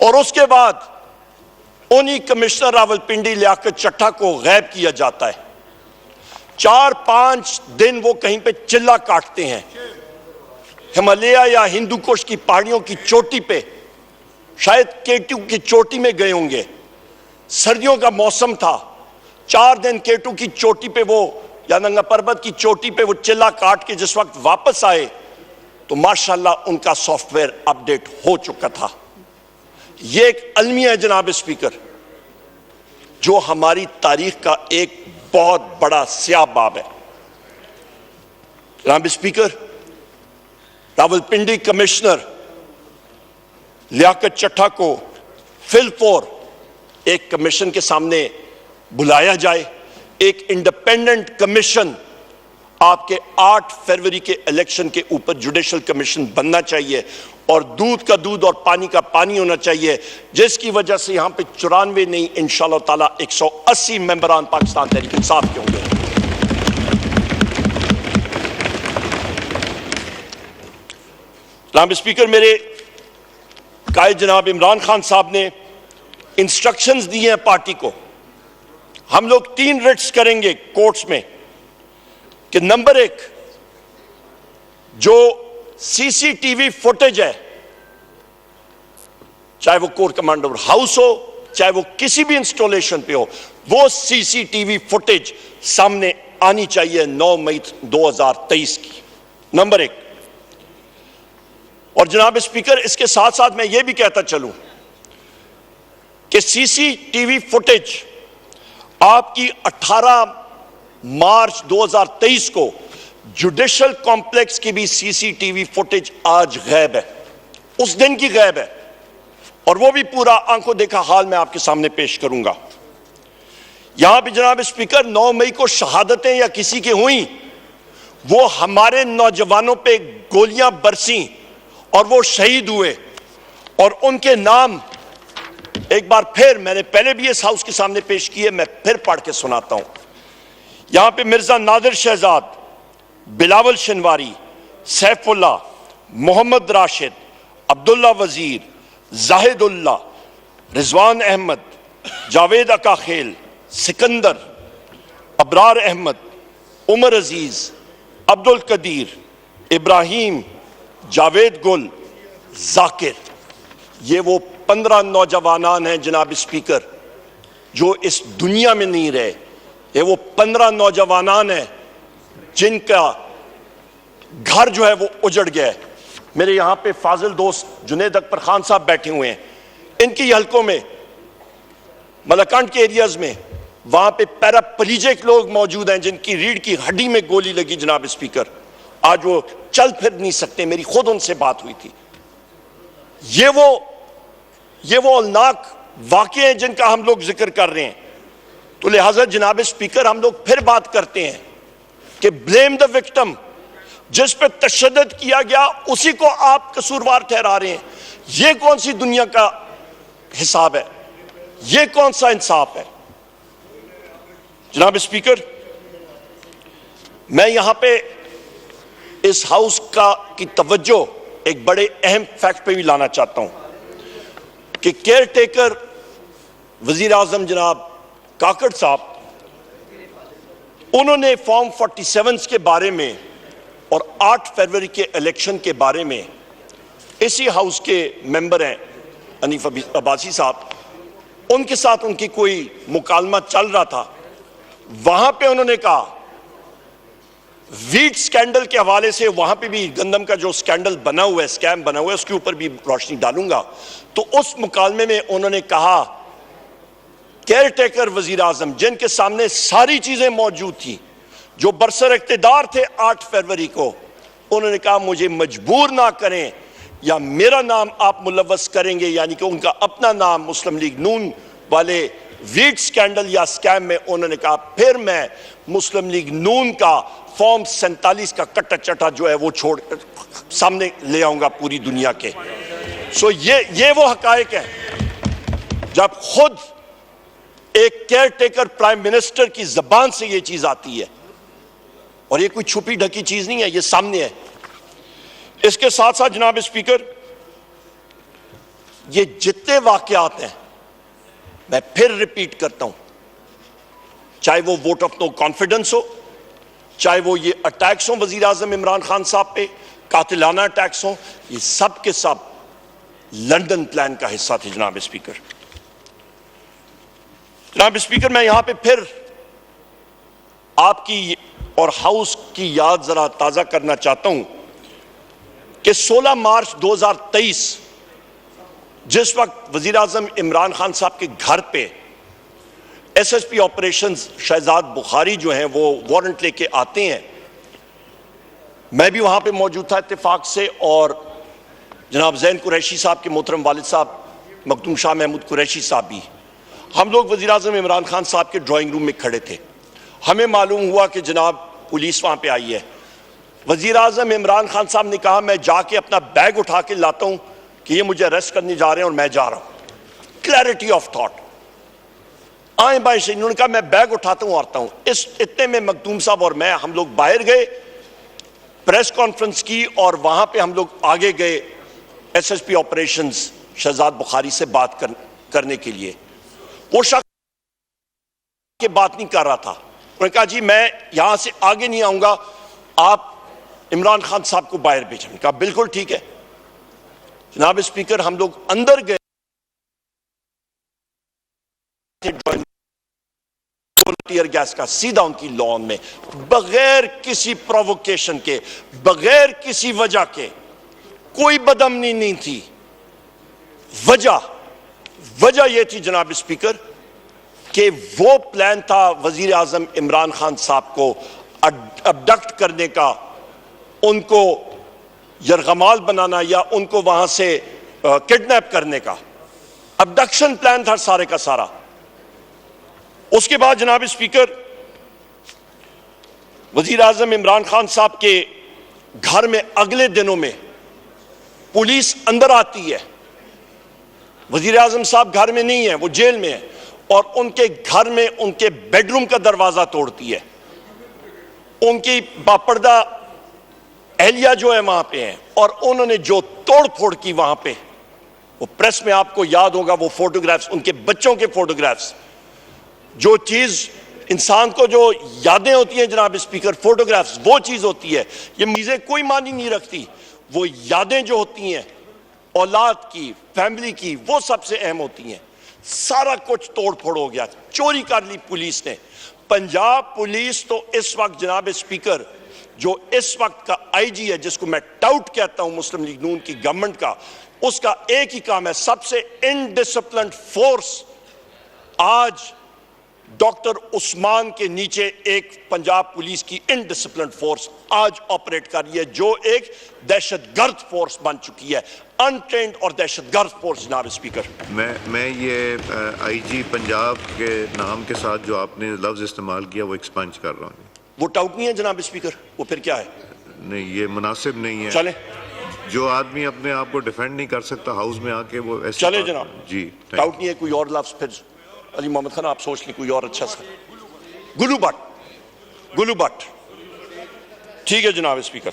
और उसके बाद उन्हीं कमिश्नर रावलपिंडी लियाकत चट्टा को गायब किया जाता है। 4-5 दिन वो कहीं पे चिल्ला काटते हैं हिमालय या हिंदू कुश की पहाड़ियों की चोटी पे, शायद केटू की चोटी में गए होंगे। सर्दियों का मौसम था, 4 दिन केटू की चोटी पे वो या नंगा पर्वत की चोटी पे वो चिल्ला काट के जिस वक्त वापस आए तो माशाल्लाह उनका सॉफ्टवेयर अपडेट हो चुका था। ये एक अलमिया है जनाब स्पीकर, जो हमारी तारीख का एक बहुत बड़ा स्याह बाब है। जनाब स्पीकर, रावलपिंडी कमिश्नर लियाकत चट्टा को फिलफोर एक कमीशन के सामने बुलाया जाए। एक इंडिपेंडेंट कमीशन आपके 8 फरवरी के इलेक्शन के ऊपर जुडिशल कमीशन बनना चाहिए और दूध का दूध और पानी का पानी होना चाहिए, जिसकी वजह से यहां पे 94 नहीं इंशाअल्लाह ताला 180 मेंबरान पाकिस्तान तहरीक इंसाफ के होंगे। जनाब स्पीकर, मेरे कायद जनाब इमरान खान साहब ने इंस्ट्रक्शंस दिए हैं पार्टी को। हम लोग 3 रिट्स करेंगे कोर्ट्स में कि नंबर 1, जो सीसीटीवी फुटेज है, चाहे वो कोर कमांडर हाउस हो, चाहे वो किसी भी इंस्टॉलेशन पे हो, वो सीसीटीवी फुटेज सामने आनी चाहिए 9 मई 2023 की, नंबर 1। और जनाब स्पीकर, इसके साथ साथ मैं ये भी कहता चलूं कि सीसीटीवी फुटेज आपकी 18 मार्च 2023 को जुडिशल कॉम्प्लेक्स की भी सीसीटीवी फुटेज आज गायब है, उस दिन की गायब है, और वो भी पूरा आंखों देखा हाल मैं आपके सामने पेश करूंगा। यहां भी जनाब स्पीकर 9 मई को शहादतें या किसी की हुई, वो हमारे नौजवानों पे गोलियां बरसी और वो शहीद हुए, और उनके नाम एक बार फिर मैंने पहले भी इस हाउस के सामने पेश किए, मैं फिर पढ़ के सुनाता हूं। यहां पे मिर्जा नादिर शहजाद, बिलावल शनवारी, सैफुल्ला, मोहम्मद राशिद, अब्दुल्ला वजीर, जाहिदुल्ला, रिजवान अहमद, जावेद अकाखेल, सिकंदर, अबरार अहमद, उमर अजीज, अब्दुल कदीर, इब्राहिम, जावेद गुल, जाकिर, ये वो 15 नौजवानान हैं जनाब स्पीकर जो इस दुनिया में नहीं रहे। ये वो 15 नौजवानान हैं जिनका घर जो है वो उजड़ गया है। मेरे यहां पे फाजिल दोस्त जुनेद अकबर खान साहब बैठे हुए हैं, इनकी हलकों में मलकंड के एरियाज में वहां पे पैराप्लीजिक लोग मौजूद हैं जिनकी रीढ़ की हड्डी में गोली लगी जनाब स्पीकर, आज वो चल फिर नहीं सकते। मेरी खुद उनसे बात हुई थी। ये वो अलनाक वाक़े हैं जिनका हम लोग जिक्र कर रहे हैं। तो लिहाजा जनाब स्पीकर, हम लोग फिर बात करते हैं कि ब्लेम द विक्टिम, जिस पे तशद्दुद किया गया उसी को आप कसूरवार ठहरा रहे हैं। ये कौन सी दुनिया का हिसाब है? ये कौन सा इंसाफ है? जनाब स्पीकर, मैं यहां पे इस हाउस की तवज्जो एक बड़े अहम फैक्ट पे भी लाना चाहता हूं कि केयर टेकर वजीर आजम जनाब काकड़ साहब, उन्होंने फॉर्म 47 के बारे में और 8 फरवरी के इलेक्शन के बारे में, इसी हाउस के मेंबर हैं अनीफ अब्बासी साहब, उनके साथ उनकी कोई मुकालमा चल रहा था। वहां पे उन्होंने कहा, वीट स्कैंडल के हवाले से, वहां पे भी गंदम का जो स्कैंडल बना हुआ है, स्कैम बना हुआ है, उसके ऊपर भी रोशनी डालूंगा। तो उस मुकालमे में उन्होंने कहा, केयर टेकर वजीर आजम जिनके सामने सारी चीजें मौजूद थी, जो बरसर इख्तिदार थे 8 फरवरी को, उन्होंने कहा मुझे मजबूर ना करें या मेरा नाम आप मुलव्वस करेंगे, यानी कि उनका अपना नाम मुस्लिम लीग नून वाले वीट स्कैंडल या स्कैम में, उन्होंने कहा फिर मैं मुस्लिम लीग नून का फॉर्म 47 का कट्टा चट्टा जो है वो छोड़ सामने ले आऊंगा पूरी दुनिया के। सो ये वो हकायक है जब खुद एक केयर टेकर प्राइम मिनिस्टर की जबान से ये चीज आती है, और ये कोई छुपी ढकी चीज नहीं है, ये सामने है। इसके साथ साथ जनाब स्पीकर, ये जितने वाकयात हैं, मैं फिर रिपीट करता हूं, चाहे वो वोट ऑफ नो कॉन्फिडेंस हो, चाहे वो ये अटैक्स हो वजीर आजम इमरान खान साहब पे, कातिलाना अटैक्स हो, ये सब के सब लंदन प्लान का हिस्सा थे। जनाब स्पीकर, मैं यहां पे फिर आपकी और हाउस की याद जरा ताजा करना चाहता हूं कि 16 मार्च 2023 जिस वक्त वजीर आजम इमरान खान साहब के घर पे SSP ऑपरेशंस शहजाद बुखारी जो हैं वो वारंट लेके आते हैं, मैं भी वहां पे मौजूद था इत्तेफाक से, और जनाब जैन कुरैशी साहब के मोहतरम वालिद साहब मखदूम शाह महमूद कुरैशी साहब भी, हम लोग वजीर आजम इमरान खान साहब के ड्राइंग रूम में खड़े थे। हमें मालूम हुआ कि जनाब पुलिस वहां पे आई है। वजीर आजम इमरान खान साहब ने कहा मैं जाके अपना बैग उठा के लाता हूं कि ये मुझे अरेस्ट करने जा रहे हैं और मैं जा रहा हूं। क्लैरिटी ऑफ थॉट, आए बाएं से इन्होंने कहा मैं बैग उठाता हूं आता हूं। इस इतने में मखदूम साहब और मैं, हम लोग बाहर गए, प्रेस कॉन्फ्रेंस की, और वहां पे हम लोग आगे गए SSP ऑपरेशंस शहजाद बुखारी से बात करने के लिए। वो शख्स के बात नहीं कर रहा था, उन्होंने कहा जी मैं यहां से आगे नहीं आऊंगा, आप इमरान खान साहब को बाहर भेजें। कहा बिल्कुल ठीक है। जनाब स्पीकर, हम लोग अंदर गए, टीयर गैस का सीधा उनकी लॉन में, बगैर किसी प्रोवोकेशन के, बगैर किसी वजह के, कोई बदअमनी नहीं थी। वजह यह थी जनाब स्पीकर कि वो प्लान था वजीर आजम इमरान खान साहब को अबडक्ट करने का, उनको यरगमाल बनाना या उनको वहां से किडनैप करने का। अबडक्शन प्लान था सारे का सारा। उसके बाद जनाब स्पीकर, वजीर आजम इमरान खान साहब के घर में अगले दिनों में पुलिस अंदर आती है। वजीर आजम साहब घर में नहीं है, वो जेल में है, और उनके घर में उनके बेडरूम का दरवाजा तोड़ती है। उनकी बापर्दा एहलिया जो है वहां पे है, और उन्होंने जो तोड़ फोड़ की वहां पे, वो प्रेस में आपको याद होगा वो फोटोग्राफ्स, उनके बच्चों के फोटोग्राफ्स। जो चीज इंसान को जो यादें होती हैं जनाब स्पीकर, फोटोग्राफ्स वो चीज होती है। ये चीजें कोई मानी नहीं रखती, वो यादें जो होती हैं औलाद की, फैमिली की, वो सबसे अहम होती हैं। सारा कुछ तोड़ फोड़ हो गया, चोरी कर ली पुलिस ने। पंजाब पुलिस तो इस वक्त जनाब स्पीकर, जो इस वक्त का IG है, जिसको मैं टाउट कहता हूं मुस्लिम लीग नून की गवर्नमेंट का, उसका एक ही काम है, सबसे इनडिसिप्लिन्ड फोर्स आज डॉक्टर उस्मान के नीचे एक पंजाब पुलिस की इनडिसिप्लिन्ड फोर्स आज ऑपरेट कर रही है, जो एक दहशतगर्द फोर्स बन चुकी है, अनट्रेन्ड और दहशतगर्द फोर्स। जनाब स्पीकर, मैं ये IG पंजाब के नाम के साथ जो आपने लफ्ज इस्तेमाल किया वो एक्सपंज कर रहा हूँ। वो टाउट नहीं है जनाब स्पीकर, वो फिर क्या है? नहीं, ये मुनासिब नहीं है। चले, जो आदमी अपने आप को डिफेंड नहीं कर सकता हाउस में आके, वो ऐसे चले जनाब जी। टाउट नहीं है, कोई और लफ्ज फिर अली मोहम्मद खान आप सोच लें कोई और अच्छा सा। गुलू भट्ट, ठीक है जनाब स्पीकर।